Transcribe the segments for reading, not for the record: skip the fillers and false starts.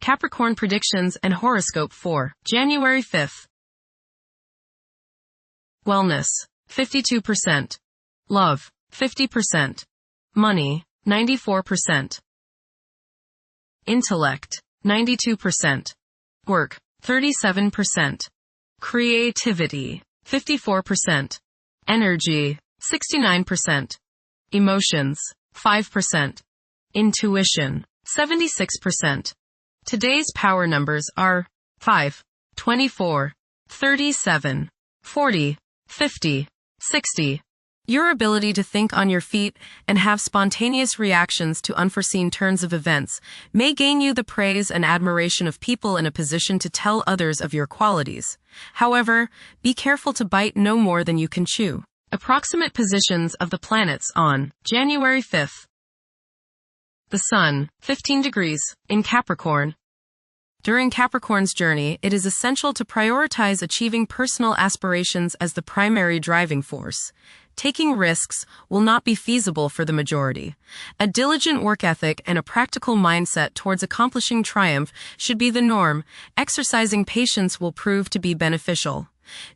Capricorn predictions and horoscope for January 5th. Wellness, 52%. Love, 50%. Money, 94%. Intellect, 92%. Work, 37%. Creativity, 54%. Energy, 69%. Emotions, 5%. Intuition, 76%. Today's power numbers are 5, 24, 37, 40, 50, 60. Your ability to think on your feet and have spontaneous reactions to unforeseen turns of events may gain you the praise and admiration of people in a position to tell others of your qualities. However, be careful to bite no more than you can chew. Approximate positions of the planets on January 5th. The Sun, 15 degrees, in Capricorn. During Capricorn's journey, it is essential to prioritize achieving personal aspirations as the primary driving force. Taking risks will not be feasible for the majority. A diligent work ethic and a practical mindset towards accomplishing triumph should be the norm. Exercising patience will prove to be beneficial.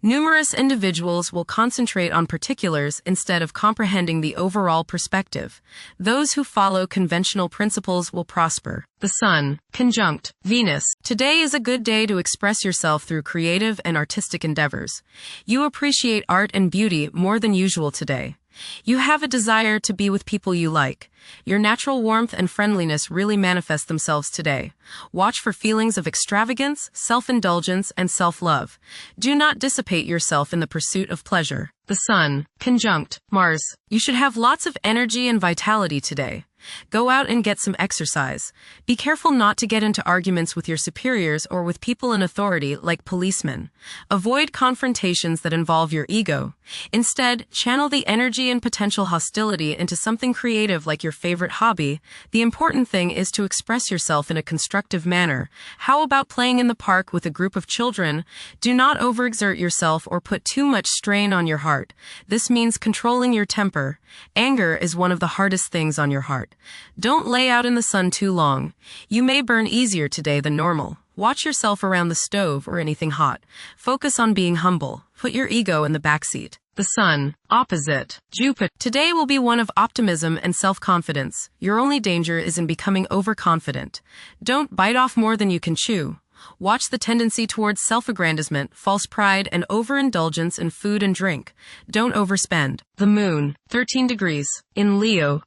Numerous individuals will concentrate on particulars instead of comprehending the overall perspective. Those who follow conventional principles will prosper. The Sun, conjunct Venus. Today is a good day to express yourself through creative and artistic endeavors. You appreciate art and beauty more than usual today. You have a desire to be with people you like. Your natural warmth and friendliness really manifest themselves today. Watch for feelings of extravagance, self-indulgence, and self-love. Do not dissipate yourself in the pursuit of pleasure. The Sun, conjunct Mars. You should have lots of energy and vitality today. Go out and get some exercise. Be careful not to get into arguments with your superiors or with people in authority like policemen. Avoid confrontations that involve your ego. Instead, channel the energy and potential hostility into something creative like your favorite hobby. The important thing is to express yourself in a constructive manner. How about playing in the park with a group of children? Do not overexert yourself or put too much strain on your heart. This means controlling your temper. Anger is one of the hardest things on your heart. Don't lay out in the sun too long. You may burn easier today than normal. Watch yourself around the stove or anything hot. Focus on being humble. Put your ego in the backseat. The Sun, opposite Jupiter. Today will be one of optimism and self-confidence. Your only danger is in becoming overconfident. Don't bite off more than you can chew. Watch the tendency towards self-aggrandizement, false pride, and overindulgence in food and drink. Don't overspend. The Moon, 13 degrees, in Leo.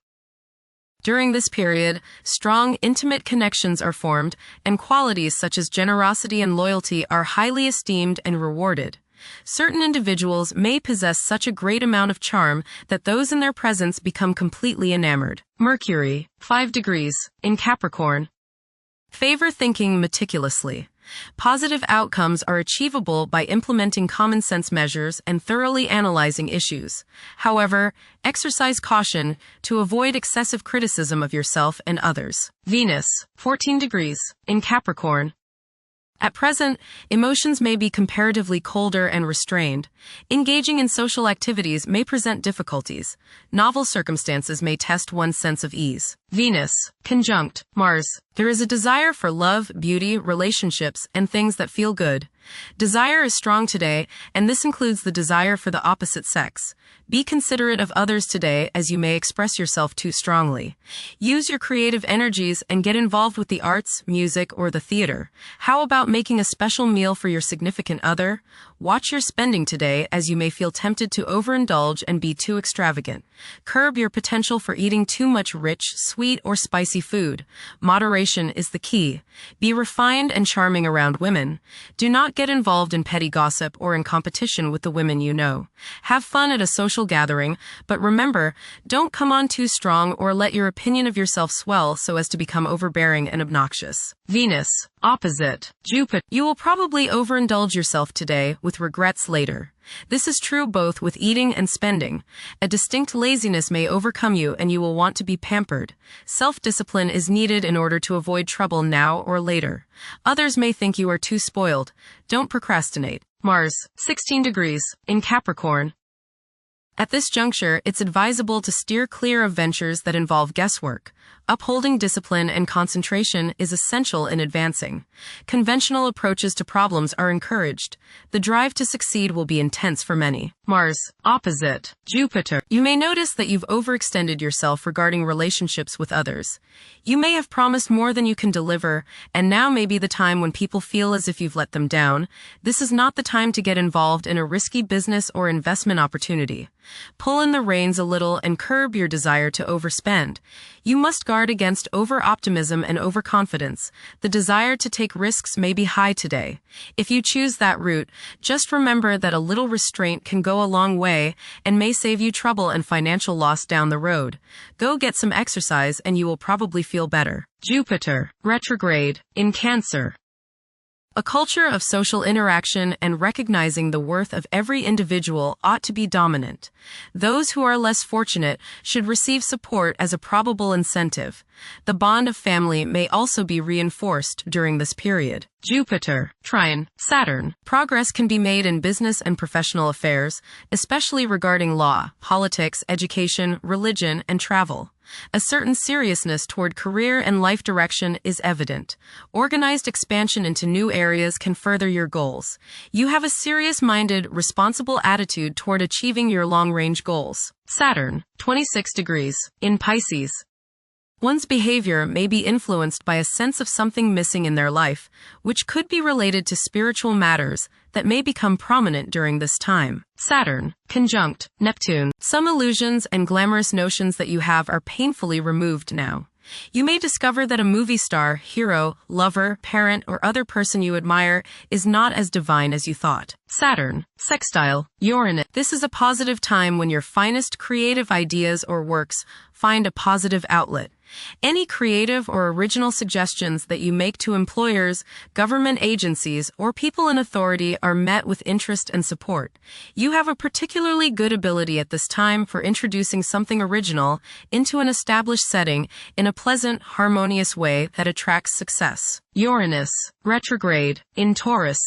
During this period, strong, intimate connections are formed, and qualities such as generosity and loyalty are highly esteemed and rewarded. Certain individuals may possess such a great amount of charm that those in their presence become completely enamored. Mercury, 5 degrees, in Capricorn. Favor thinking meticulously. Positive outcomes are achievable by implementing common sense measures and thoroughly analyzing issues. However, exercise caution to avoid excessive criticism of yourself and others. Venus, 14 degrees, in Capricorn. At present, emotions may be comparatively colder and restrained. Engaging in social activities may present difficulties. Novel circumstances may test one's sense of ease. Venus, conjunct Mars. There is a desire for love, beauty, relationships, and things that feel good. Desire is strong today, and this includes the desire for the opposite sex. Be considerate of others today as you may express yourself too strongly. Use your creative energies and get involved with the arts, music, or the theater. How about making a special meal for your significant other? Watch your spending today as you may feel tempted to overindulge and be too extravagant. Curb your potential for eating too much rich, sweet, or spicy food. Moderation is the key. Be refined and charming around women. Do not get involved in petty gossip or in competition with the women you know. Have fun at a social gathering, but remember, don't come on too strong or let your opinion of yourself swell so as to become overbearing and obnoxious. Venus, opposite Jupiter. You will probably overindulge yourself today with regrets later. This is true both with eating and spending. A distinct laziness may overcome you and you will want to be pampered. Self-discipline is needed in order to avoid trouble now or later. Others may think you are too spoiled. Don't procrastinate. Mars, 16 degrees, in Capricorn. At this juncture, it's advisable to steer clear of ventures that involve guesswork. Upholding discipline and concentration is essential in advancing. Conventional approaches to problems are encouraged. The drive to succeed will be intense for many. Mars, opposite Jupiter. You may notice that you've overextended yourself regarding relationships with others. You may have promised more than you can deliver, and now may be the time when people feel as if you've let them down. This is not the time to get involved in a risky business or investment opportunity. Pull in the reins a little and curb your desire to overspend. You must guard against over-optimism and overconfidence. The desire to take risks may be high today. If you choose that route, just remember that a little restraint can go a long way and may save you trouble and financial loss down the road. Go get some exercise and you will probably feel better. Jupiter, retrograde, in Cancer. A culture of social interaction and recognizing the worth of every individual ought to be dominant. Those who are less fortunate should receive support as a probable incentive. The bond of family may also be reinforced during this period. Jupiter, trine, Saturn. Progress can be made in business and professional affairs, especially regarding law, politics, education, religion, and travel. A certain seriousness toward career and life direction is evident. Organized expansion into new areas can further your goals. You have a serious-minded, responsible attitude toward achieving your long-range goals. Saturn, 26 degrees, in Pisces. One's behavior may be influenced by a sense of something missing in their life, which could be related to spiritual matters that may become prominent during this time. Saturn, conjunct Neptune. Some illusions and glamorous notions that you have are painfully removed now. You may discover that a movie star, hero, lover, parent, or other person you admire is not as divine as you thought. Saturn, sextile Uranus. This is a positive time when your finest creative ideas or works find a positive outlet. Any creative or original suggestions that you make to employers, government agencies, or people in authority are met with interest and support. You have a particularly good ability at this time for introducing something original into an established setting in a pleasant, harmonious way that attracts success. Uranus, retrograde, in Taurus.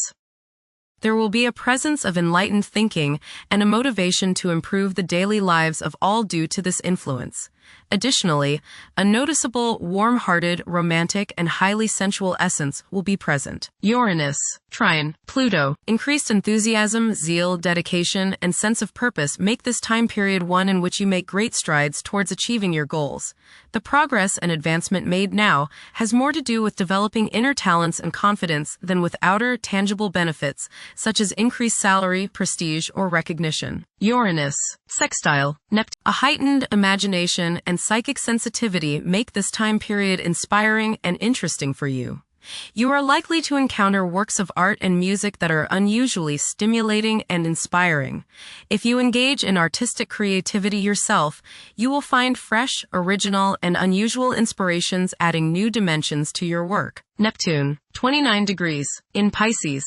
There will be a presence of enlightened thinking and a motivation to improve the daily lives of all due to this influence. Additionally, a noticeable, warm-hearted, romantic, and highly sensual essence will be present. Uranus, trine, Pluto. Increased enthusiasm, zeal, dedication, and sense of purpose make this time period one in which you make great strides towards achieving your goals. The progress and advancement made now has more to do with developing inner talents and confidence than with outer, tangible benefits, such as increased salary, prestige, or recognition. Uranus, sextile Neptune. A heightened imagination and psychic sensitivity make this time period inspiring and interesting for you. You are likely to encounter works of art and music that are unusually stimulating and inspiring. If you engage in artistic creativity yourself, you will find fresh, original, and unusual inspirations adding new dimensions to your work. Neptune, 29 degrees, in Pisces.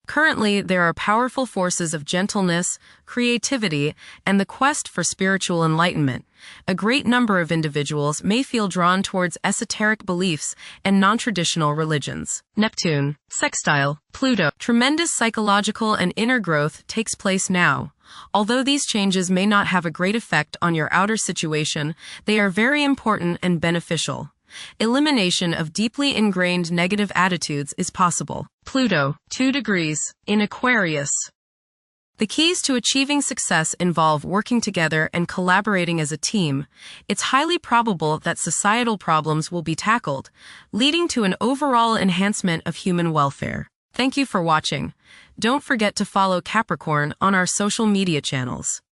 Currently, there are powerful forces of gentleness, creativity, and the quest for spiritual enlightenment. A great number of individuals may feel drawn towards esoteric beliefs and non-traditional religions. Neptune, sextile Pluto. Tremendous psychological and inner growth takes place now. Although these changes may not have a great effect on your outer situation, they are very important and beneficial. Elimination of deeply ingrained negative attitudes is possible. Pluto, 2 degrees, in Aquarius. The keys to achieving success involve working together and collaborating as a team. It's highly probable that societal problems will be tackled, leading to an overall enhancement of human welfare. Thank you for watching. Don't forget to follow Capricorn on our social media channels.